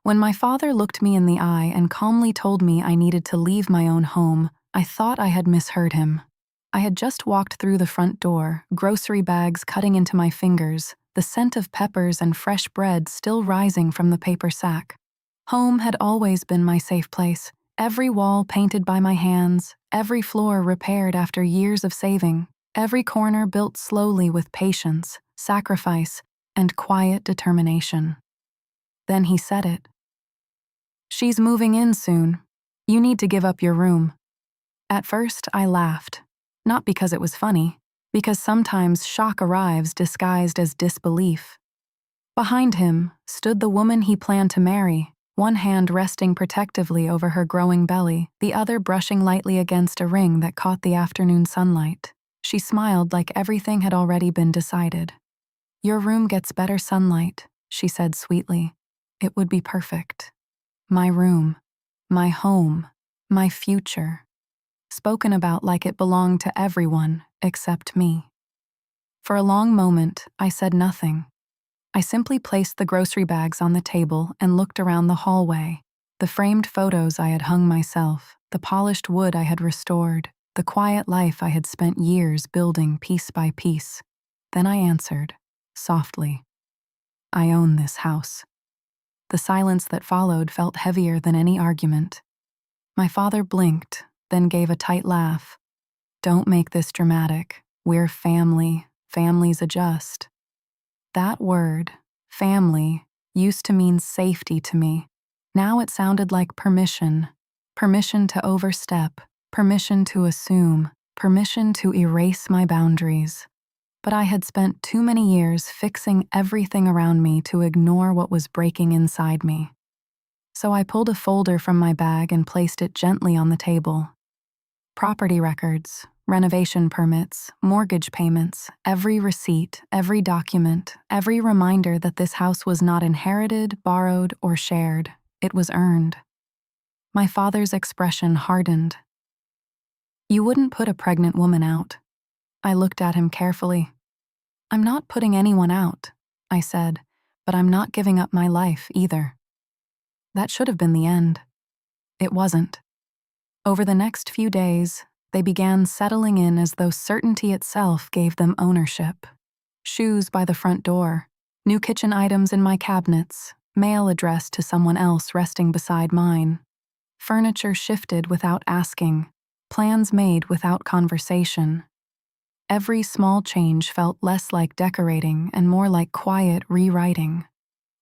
When my father looked me in the eye and calmly told me I needed to leave my own home, I thought I had misheard him. I had just walked through the front door, grocery bags cutting into my fingers, the scent of peppers and fresh bread still rising from the paper sack. Home had always been my safe place, every wall painted by my hands, every floor repaired after years of saving, every corner built slowly with patience, sacrifice, and quiet determination. Then he said it. "She's moving in soon. You need to give up your room." At first, I laughed. Not because it was funny, because sometimes shock arrives disguised as disbelief. Behind him stood the woman he planned to marry, one hand resting protectively over her growing belly, the other brushing lightly against a ring that caught the afternoon sunlight. She smiled like everything had already been decided. "Your room gets better sunlight," she said sweetly. "It would be perfect. My room, my home, my future. Spoken about like it belonged to everyone except me." For a long moment, I said nothing. I simply placed the grocery bags on the table and looked around the hallway, the framed photos I had hung myself, the polished wood I had restored, the quiet life I had spent years building piece by piece. Then I answered, softly, "I own this house." The silence that followed felt heavier than any argument. My father blinked, then gave a tight laugh. "Don't make this dramatic. We're family. Families adjust." That word, family, used to mean safety to me. Now it sounded like permission. Permission to overstep, permission to assume, permission to erase my boundaries. But I had spent too many years fixing everything around me to ignore what was breaking inside me. So I pulled a folder from my bag and placed it gently on the table. Property records, renovation permits, mortgage payments, every receipt, every document, every reminder that this house was not inherited, borrowed, or shared. It was earned. My father's expression hardened. "You wouldn't put a pregnant woman out." I looked at him carefully. "I'm not putting anyone out," I said, "but I'm not giving up my life either." That should have been the end. It wasn't. Over the next few days, they began settling in as though certainty itself gave them ownership. Shoes by the front door, new kitchen items in my cabinets, mail addressed to someone else resting beside mine. Furniture shifted without asking, plans made without conversation. Every small change felt less like decorating and more like quiet rewriting.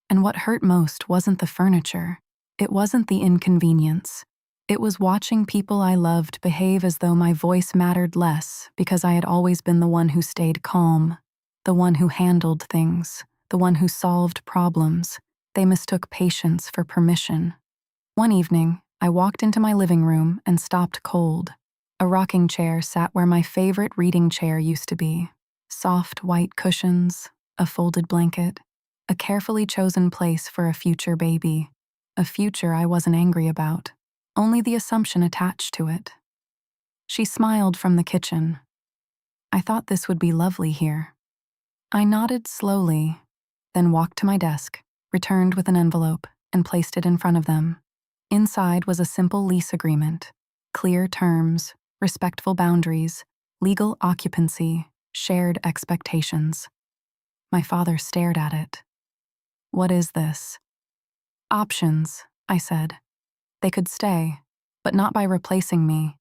And what hurt most wasn't the furniture. It wasn't the inconvenience. It was watching people I loved behave as though my voice mattered less because I had always been the one who stayed calm, the one who handled things, the one who solved problems. They mistook patience for permission. One evening, I walked into my living room and stopped cold. A rocking chair sat where my favorite reading chair used to be. Soft white cushions, a folded blanket, a carefully chosen place for a future baby. A future I wasn't angry about. Only the assumption attached to it. She smiled from the kitchen. "I thought this would be lovely here." I nodded slowly, then walked to my desk, returned with an envelope, and placed it in front of them. Inside was a simple lease agreement, clear terms, respectful boundaries, legal occupancy, shared expectations. My father stared at it. "What is this?" "Options," I said. They could stay, but not by replacing me,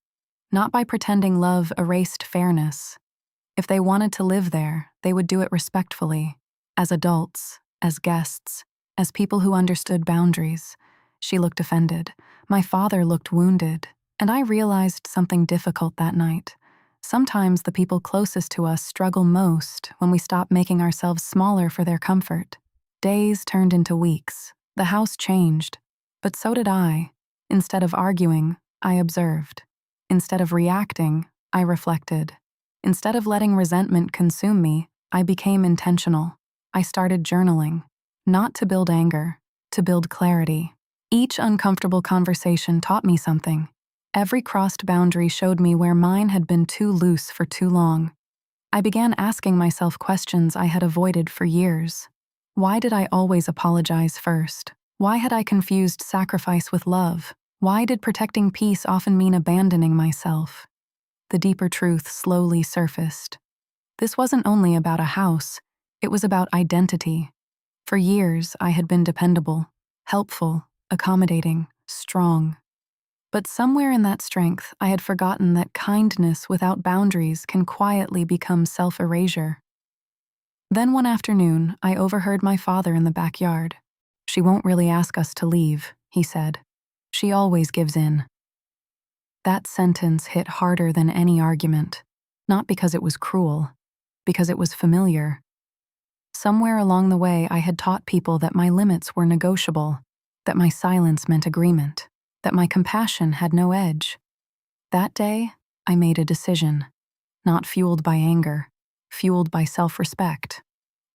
not by pretending love erased fairness. If they wanted to live there, they would do it respectfully, as adults, as guests, as people who understood boundaries. She looked offended. My father looked wounded, and I realized something difficult that night. Sometimes the people closest to us struggle most when we stop making ourselves smaller for their comfort. Days turned into weeks. The house changed, but so did I. Instead of arguing, I observed. Instead of reacting, I reflected. Instead of letting resentment consume me, I became intentional. I started journaling, not to build anger, to build clarity. Each uncomfortable conversation taught me something. Every crossed boundary showed me where mine had been too loose for too long. I began asking myself questions I had avoided for years. Why did I always apologize first? Why had I confused sacrifice with love? Why did protecting peace often mean abandoning myself? The deeper truth slowly surfaced. This wasn't only about a house, it was about identity. For years, I had been dependable, helpful, accommodating, strong. But somewhere in that strength, I had forgotten that kindness without boundaries can quietly become self-erasure. Then one afternoon, I overheard my father in the backyard. "She won't really ask us to leave," he said. "She always gives in." That sentence hit harder than any argument, not because it was cruel, because it was familiar. Somewhere along the way, I had taught people that my limits were negotiable, that my silence meant agreement, that my compassion had no edge. That day, I made a decision, not fueled by anger, fueled by self-respect.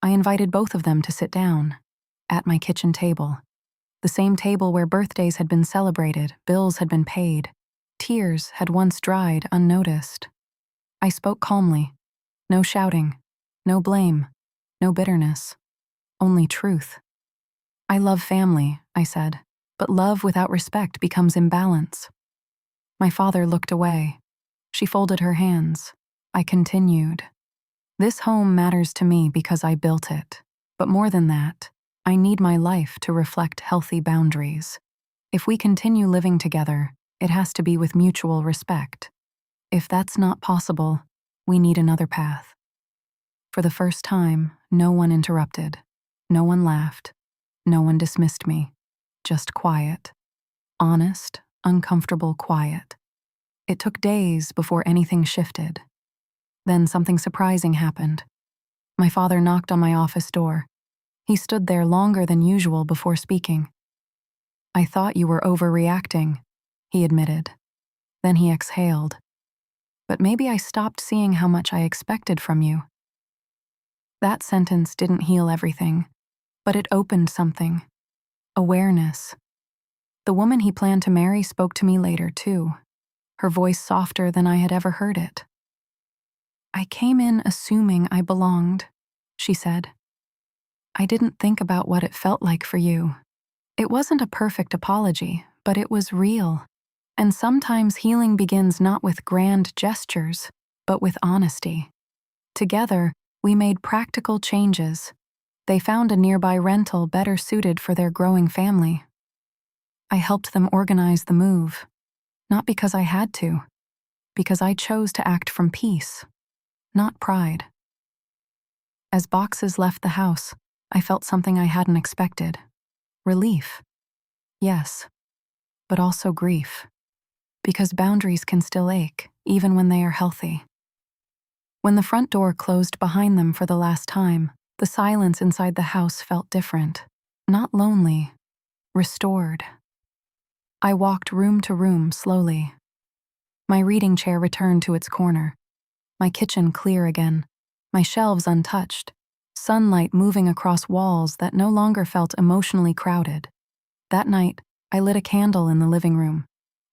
I invited both of them to sit down, at my kitchen table, the same table where birthdays had been celebrated, bills had been paid, tears had once dried unnoticed. I spoke calmly, no shouting, no blame, no bitterness, only truth. "I love family," I said, "but love without respect becomes imbalance." My father looked away. She folded her hands. I continued. "This home matters to me because I built it. But more than that, I need my life to reflect healthy boundaries. If we continue living together, it has to be with mutual respect. If that's not possible, we need another path." For the first time, no one interrupted. No one laughed. No one dismissed me. Just quiet. Honest, uncomfortable quiet. It took days before anything shifted. Then something surprising happened. My father knocked on my office door. He stood there longer than usual before speaking. "I thought you were overreacting," he admitted. Then he exhaled. "But maybe I stopped seeing how much I expected from you." That sentence didn't heal everything, but it opened something. Awareness. The woman he planned to marry spoke to me later, too, her voice softer than I had ever heard it. "I came in assuming I belonged," she said. "I didn't think about what it felt like for you. It wasn't a perfect apology, but it was real. And sometimes healing begins not with grand gestures, but with honesty." Together, we made practical changes. They found a nearby rental better suited for their growing family. I helped them organize the move, not because I had to, because I chose to act from peace, not pride. As boxes left the house, I felt something I hadn't expected. Relief. Yes, but also grief. Because boundaries can still ache, even when they are healthy. When the front door closed behind them for the last time, the silence inside the house felt different. Not lonely, restored. I walked room to room slowly. My reading chair returned to its corner. My kitchen clear again. My shelves untouched. Sunlight moving across walls that no longer felt emotionally crowded. That night, I lit a candle in the living room.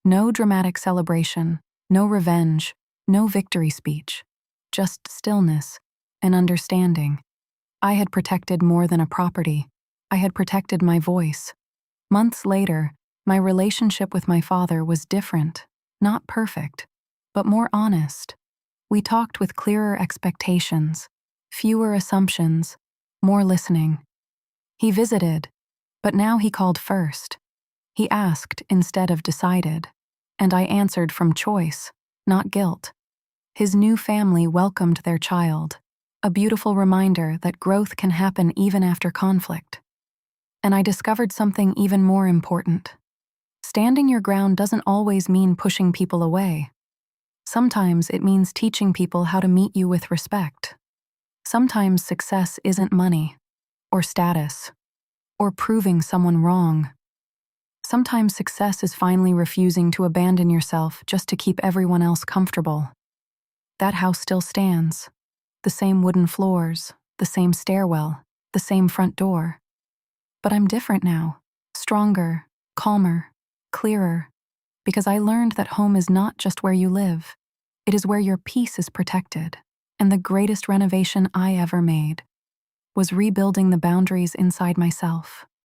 No dramatic celebration, no revenge, no victory speech. Just stillness and understanding. I had protected more than a property. I had protected my voice. Months later, my relationship with my father was different, not perfect, but more honest. We talked with clearer expectations, fewer assumptions, more listening. He visited, but now he called first. He asked instead of decided, and I answered from choice, not guilt. His new family welcomed their child, a beautiful reminder that growth can happen even after conflict. And I discovered something even more important. Standing your ground doesn't always mean pushing people away. Sometimes it means teaching people how to meet you with respect. Sometimes success isn't money, or status, or proving someone wrong. Sometimes success is finally refusing to abandon yourself just to keep everyone else comfortable. That house still stands. The same wooden floors, the same stairwell, the same front door. But I'm different now, stronger, calmer, clearer, because I learned that home is not just where you live. It is where your peace is protected. And the greatest renovation I ever made was rebuilding the boundaries inside myself.